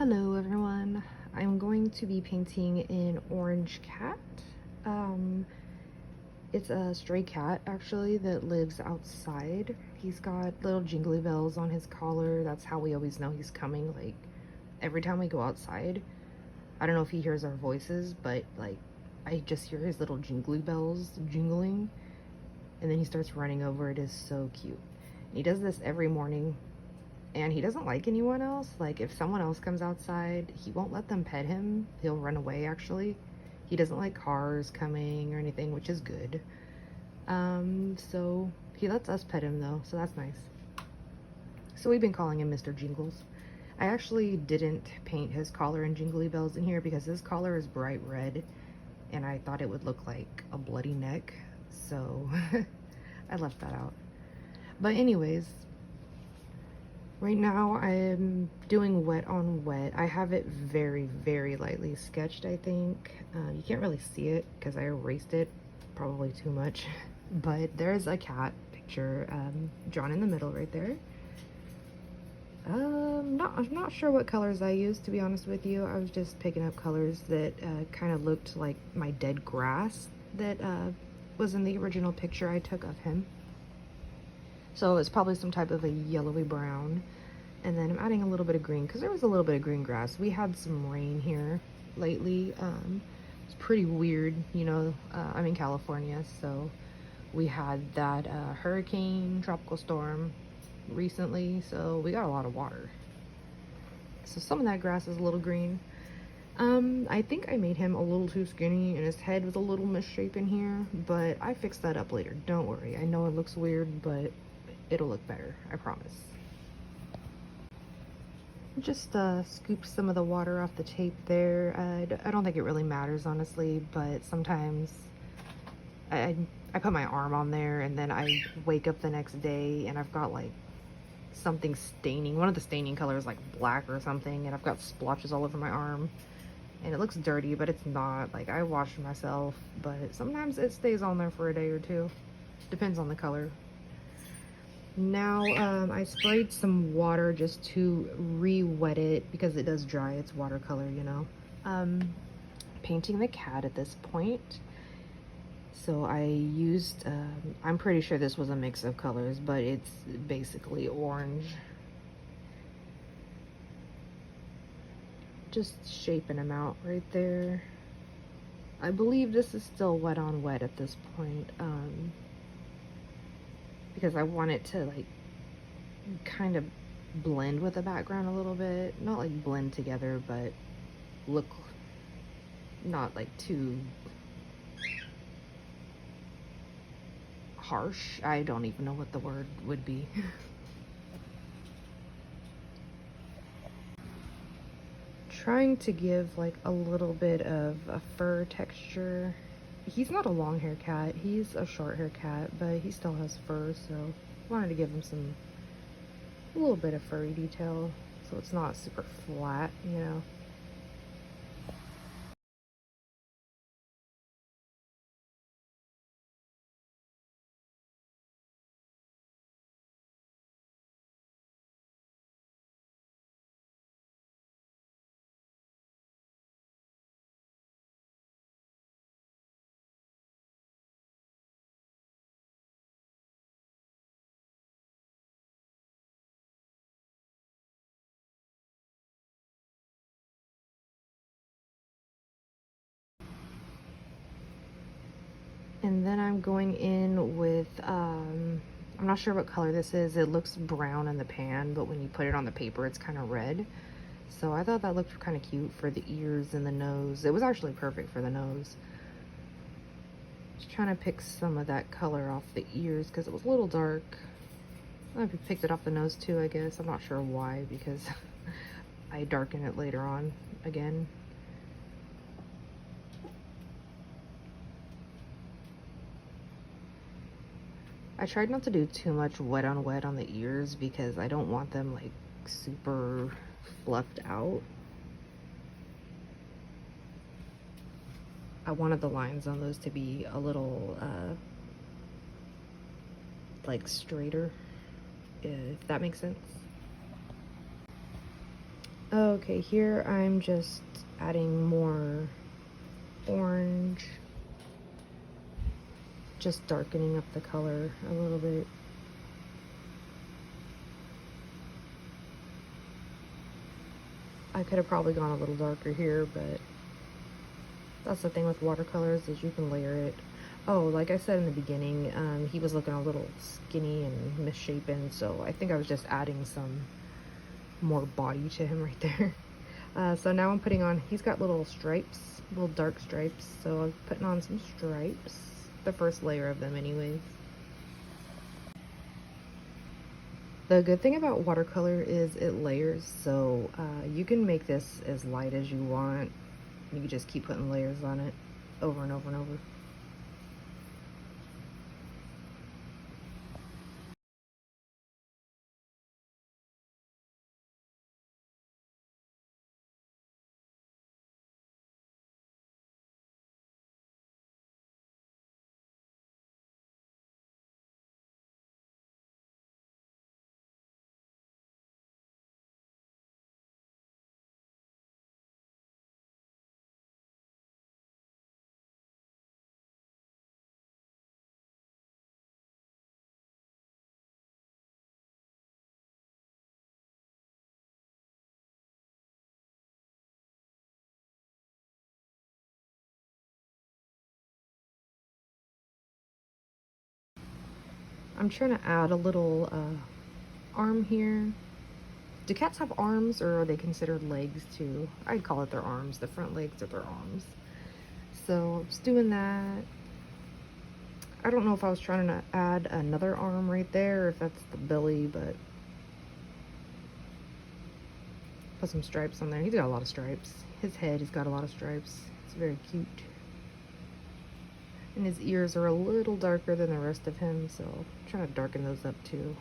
Hello everyone. I'm going to be painting an orange cat. Um, it's a stray cat actually that lives outside. He's got little jingly bells on his collar. That's how we always know he's coming. Like every time we go outside, I don't know if he hears our voices, but like I just hear his little jingly bells jingling and then he starts running over. It is so cute. And he does this every morning. And he doesn't like anyone else. Like if someone else comes outside, he won't let them pet him. He'll run away actually. He doesn't like cars coming or anything, which is good. So he lets us pet him though, so that's nice. So we've been calling him Mr. Jingles. I actually didn't paint his collar and jingly bells in here because his collar is bright red and I thought it would look like a bloody neck, so I left that out. But anyways, right now I am doing wet on wet. I have it very, very lightly sketched, I think. You can't really see it because I erased it probably too much. But there's a cat picture drawn in the middle right there. I'm not sure what colors I used, to be honest with you. I was just picking up colors that kind of looked like my dead grass that was in the original picture I took of him. So it's probably some type of a yellowy brown. And then I'm adding a little bit of green because there was a little bit of green grass. We had some rain here lately. It's pretty weird, you know. I'm in California, so we had that hurricane, tropical storm recently, so we got a lot of water. So some of that grass is a little green. I think I made him a little too skinny and his head was a little misshapen here, but I fixed that up later. Don't worry. I know it looks weird, but it'll look better, I promise. Just scoop some of the water off the tape there. I don't think it really matters, honestly, but sometimes I put my arm on there and then I wake up the next day and I've got like something staining. One of the staining colors like black or something, and I've got splotches all over my arm. And it looks dirty, but it's not. Like, I wash myself, but sometimes it stays on there for a day or two. Depends on the color. Now, I sprayed some water just to re-wet it because it does dry. It's watercolor, you know. Painting the cat at this point. So I used, I'm pretty sure this was a mix of colors, but it's basically orange. Just shaping them out right there. I believe this is still wet on wet at this point, because I want it to like kind of blend with the background a little bit. Not like blend together, but look not like too harsh. I don't even know what the word would be. Trying to give like a little bit of a fur texture. He's not a long hair cat, he's a short hair cat, but he still has fur, so I wanted to give him a little bit of furry detail so it's not super flat, you know. And then I'm going in with, I'm not sure what color this is. It looks brown in the pan, but when you put it on the paper, it's kind of red. So I thought that looked kind of cute for the ears and the nose. It was actually perfect for the nose. Just trying to pick some of that color off the ears because it was a little dark. I picked it off the nose too, I guess. I'm not sure why, because I darken it later on again. I tried not to do too much wet on wet on the ears because I don't want them like super fluffed out. I wanted the lines on those to be a little like straighter, if that makes sense. Okay, here I'm just adding more orange, just darkening up the color a little bit. I could have probably gone a little darker here, but that's the thing with watercolors, is you can layer it. Oh, like I said in the beginning, he was looking a little skinny and misshapen, so I think I was just adding some more body to him right there. So now I'm putting on, he's got little stripes, little dark stripes, so I'm putting on some stripes, the first layer of them anyways. The good thing about watercolor is it layers, so you can make this as light as you want. You can just keep putting layers on it over and over and over. I'm trying to add a little arm here. Do cats have arms, or are they considered legs too? I'd call it their arms. The front legs are their arms. So I'm just doing that. I don't know if I was trying to add another arm right there, or if that's the belly, but put some stripes on there. He's got a lot of stripes. His head has got a lot of stripes. It's very cute. And his ears are a little darker than the rest of him, so I'm trying to darken those up too.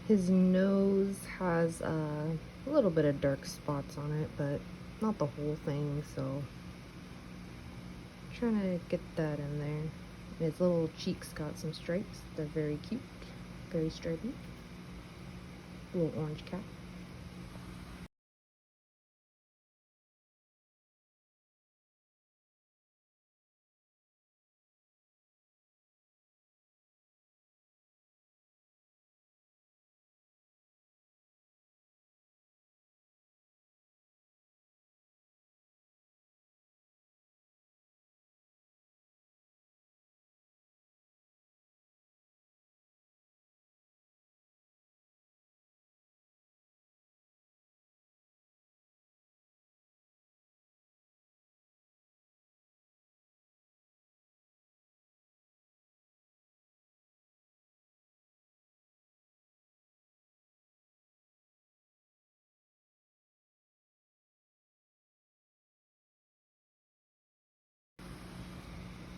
His nose has a little bit of dark spots on it, but not the whole thing, so I'm trying to get that in there. His little cheeks got some stripes. They're very cute, very stripy. Little orange cat.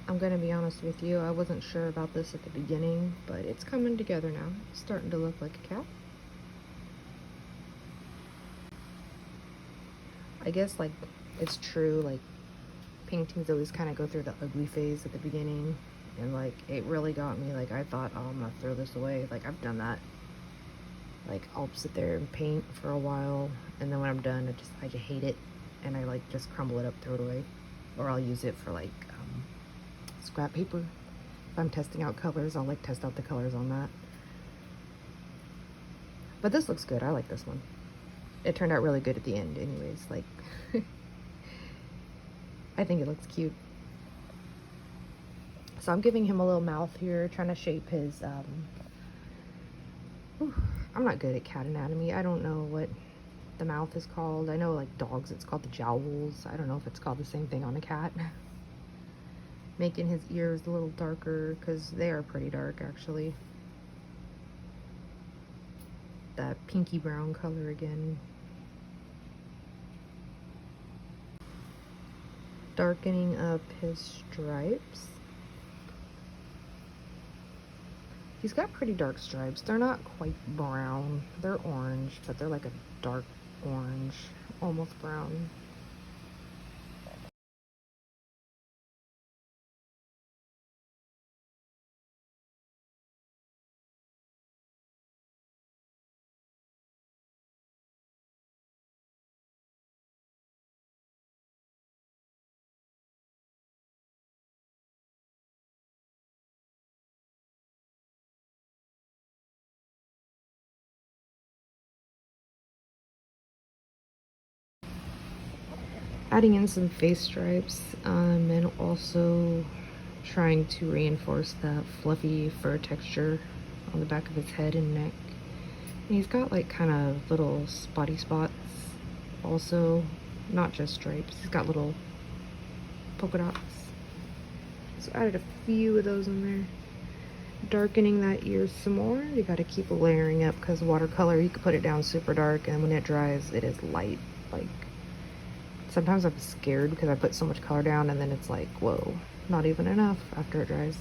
I'm gonna be honest with you, I wasn't sure about this at the beginning, but it's coming together now. It's starting to look like a cat. I guess, like, it's true, like, paintings always kind of go through the ugly phase at the beginning, and, like, it really got me. Like, I thought, oh, I'm gonna throw this away. Like, I've done that. Like, I'll sit there and paint for a while, and then when I'm done, I just hate it, and I, like, just crumble it up, throw it away. Or I'll use it for, like, scrap paper. If I'm testing out colors, I'll, like, test out the colors on that. But this looks good. I like this one. It turned out really good at the end anyways. Like, I think it looks cute. So I'm giving him a little mouth here, trying to shape his, I'm not good at cat anatomy. I don't know what the mouth is called. I know, like, dogs, it's called the jowls. I don't know if it's called the same thing on a cat. Making his ears a little darker, because they are pretty dark, actually. That pinky brown color again. Darkening up his stripes. He's got pretty dark stripes. They're not quite brown. They're orange, but they're like a dark orange, almost brown. adding in some face stripes, and also trying to reinforce that fluffy fur texture on the back of his head and neck. And he's got like kind of little spotty spots also, not just stripes. He's got little polka dots. So added a few of those in there. Darkening that ear some more. You got to keep layering up because watercolor, you can put it down super dark and when it dries, it is light. Like, sometimes I'm scared because I put so much color down and then it's like, whoa, not even enough after it dries.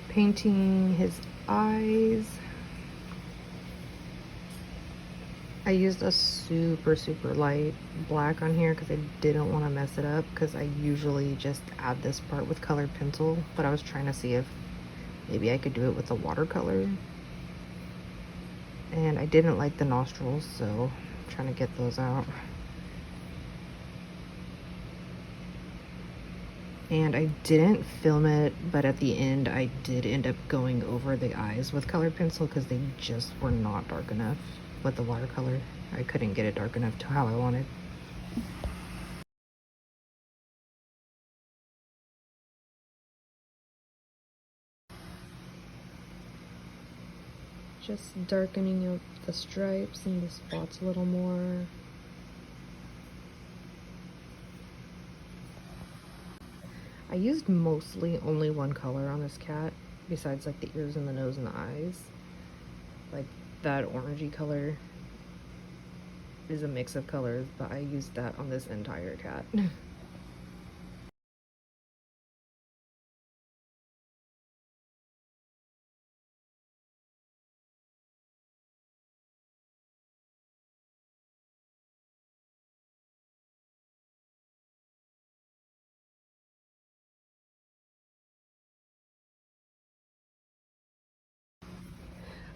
Painting his eyes. I used a super light black on here because I didn't want to mess it up because I usually just add this part with colored pencil, but I was trying to see if maybe I could do it with the watercolor. And I didn't like the nostrils, so I'm trying to get those out. And I didn't film it, but at the end I did end up going over the eyes with colored pencil because they just were not dark enough with the watercolor. I couldn't get it dark enough to how I wanted. Just darkening up the stripes and the spots a little more. I used mostly only one color on this cat, besides like the ears and the nose and the eyes. Like that orangey color is a mix of colors, but I used that on this entire cat.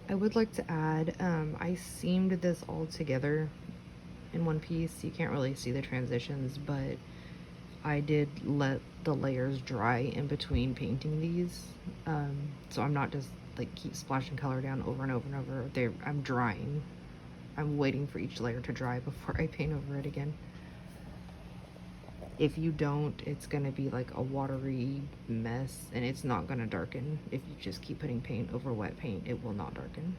I would like to add, I seamed this all together in one piece. You can't really see the transitions, but I did let the layers dry in between painting these. So I'm not just like keep splashing color down over and over and over. I'm drying. I'm waiting for each layer to dry before I paint over it again. If you don't, it's gonna be like a watery mess and it's not gonna darken. If you just keep putting paint over wet paint, it will not darken.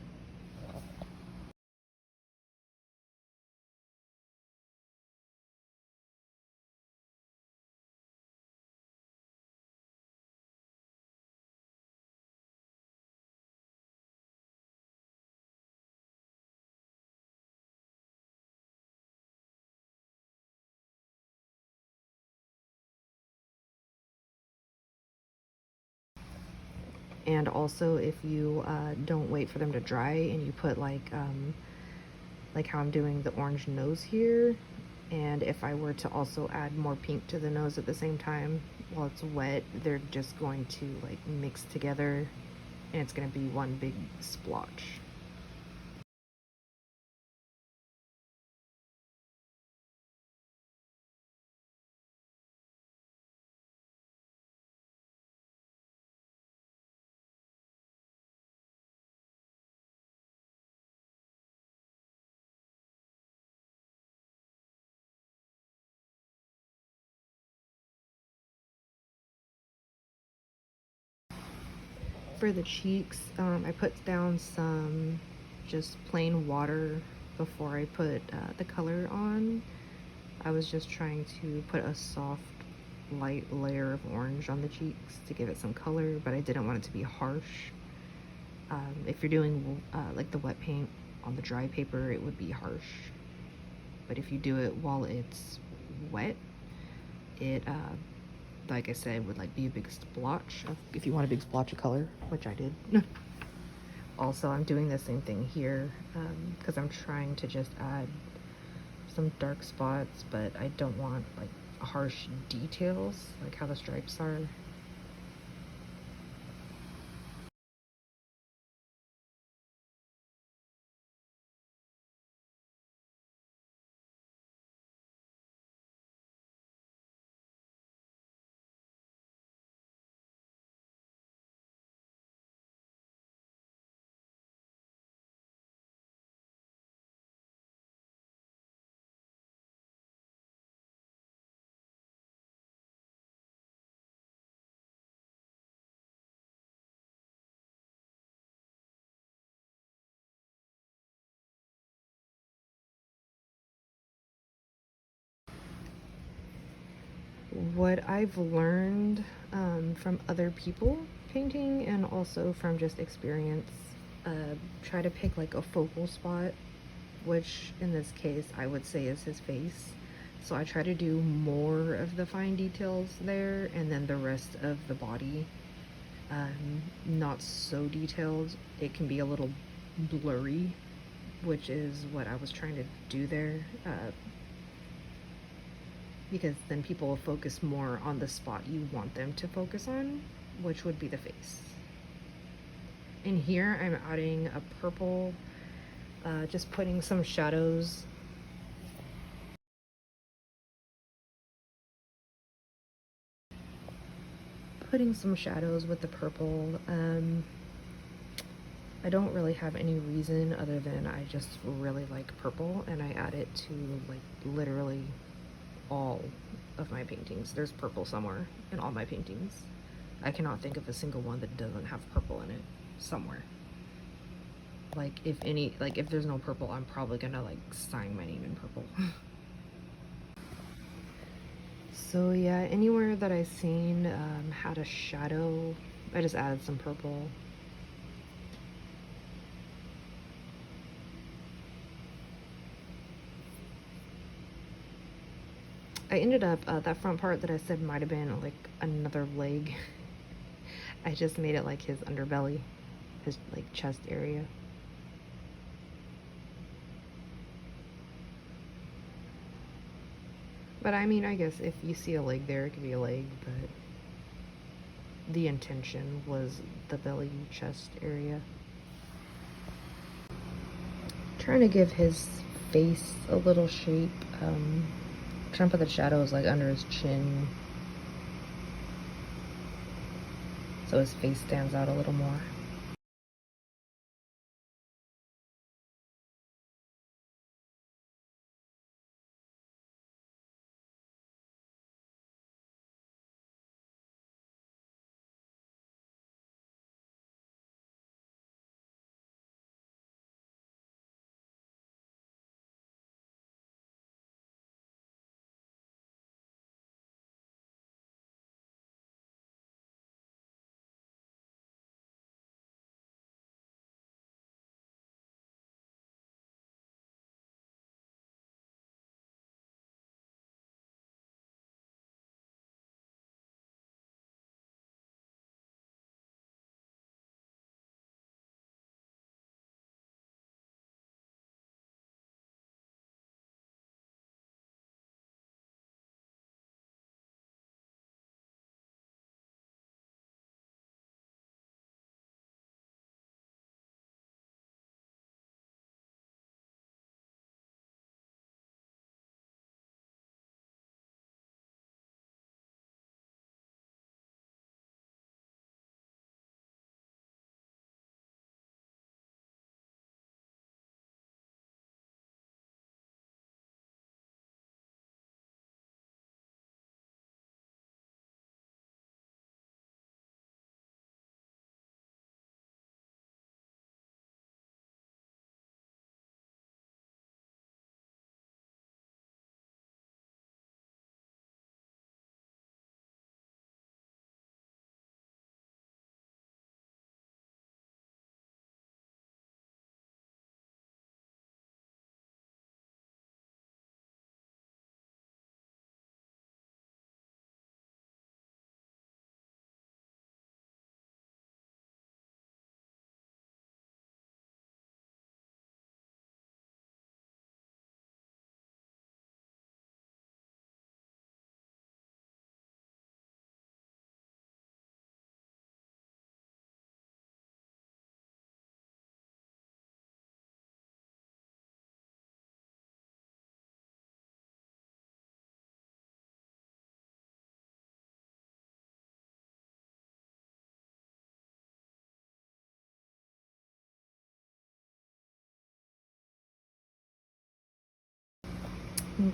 And also, if you don't wait for them to dry and you put like how I'm doing the orange nose here, and if I were to also add more pink to the nose at the same time while it's wet, they're just going to like mix together and it's going to be one big splotch. For the cheeks, I put down some just plain water before I put the color on. I was just trying to put a soft, light layer of orange on the cheeks to give it some color, but I didn't want it to be harsh. If you're doing like the wet paint on the dry paper, it would be harsh. But if you do it while it's wet, it like I said, would like be a big splotch if you want a big splotch of color, which I did. Also, I'm doing the same thing here because I'm trying to just add some dark spots, but I don't want like harsh details like how the stripes are. what I've learned from other people painting and also from just experience, try to pick like a focal spot, which in this case I would say is his face. So I try to do more of the fine details there, and then the rest of the body, not so detailed. It can be a little blurry, which is what I was trying to do there, because then people will focus more on the spot you want them to focus on, which would be the face. In here, I'm adding a purple, just putting some shadows. Putting some shadows with the purple. I don't really have any reason other than I just really like purple, and I add it to like literally all of my paintings. There's purple somewhere in all my paintings. I cannot think of a single one that doesn't have purple in it somewhere. Like if there's no purple, I'm probably gonna like sign my name in purple. So yeah, anywhere that I seen had a shadow, I just added some purple. I ended up, that front part that I said might have been like another leg. I just made it like his underbelly, his like chest area. But I mean, I guess if you see a leg there, it could be a leg, but the intention was the belly chest area. Trying to give his face a little shape. Trying to put the shadows like under his chin, so his face stands out a little more.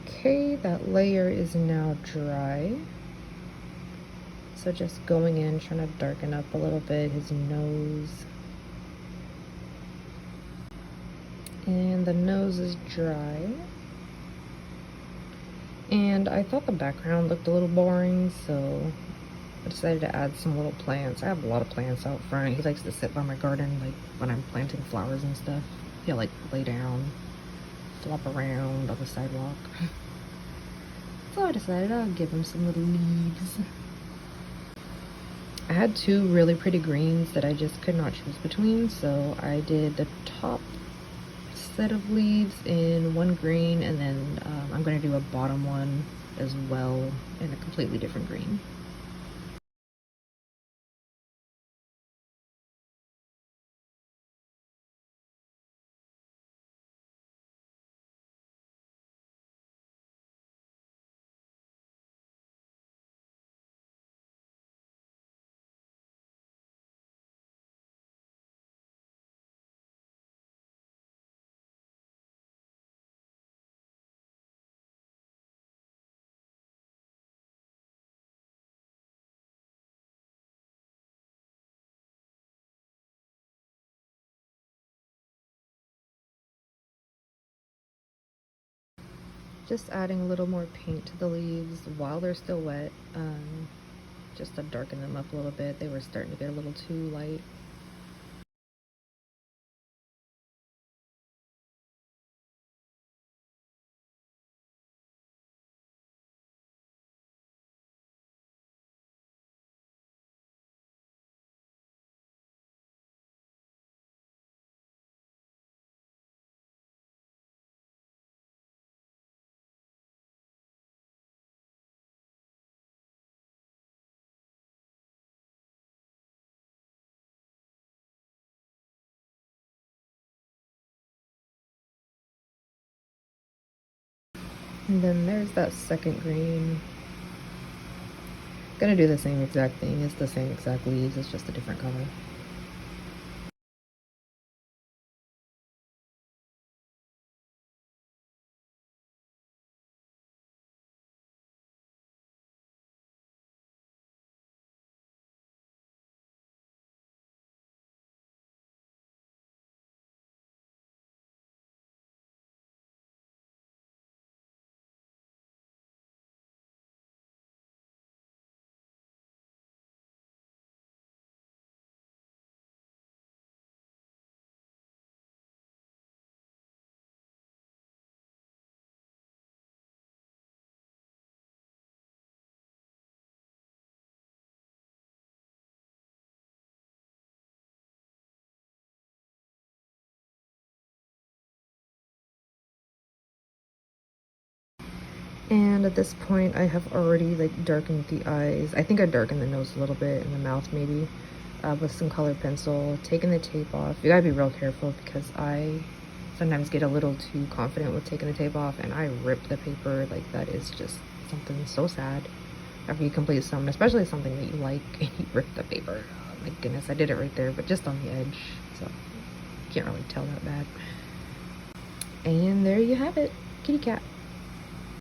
Okay, that layer is now dry. So just going in, trying to darken up a little bit his nose. And the nose is dry. And I thought the background looked a little boring, so I decided to add some little plants. I have a lot of plants out front. He likes to sit by my garden, like when I'm planting flowers and stuff. He'll like lay down, flop around on the sidewalk. So I decided I'll give him some little leaves. I had two really pretty greens that I just could not choose between, so I did the top set of leaves in one green, and then I'm going to do a bottom one as well in a completely different green. Just adding a little more paint to the leaves while they're still wet, just to darken them up a little bit. They were starting to get a little too light. And then there's that second green. Gonna do the same exact thing. It's the same exact leaves, it's just a different color. And at this point, I have already like darkened the eyes. I think I darkened the nose a little bit and the mouth maybe with some colored pencil. Taking the tape off. You gotta be real careful because I sometimes get a little too confident with taking the tape off and I rip the paper. Like that is just something so sad after you complete something, especially something that you like and you rip the paper. Oh my goodness, I did it right there, but just on the edge, so you can't really tell that bad. And there you have it, kitty cat.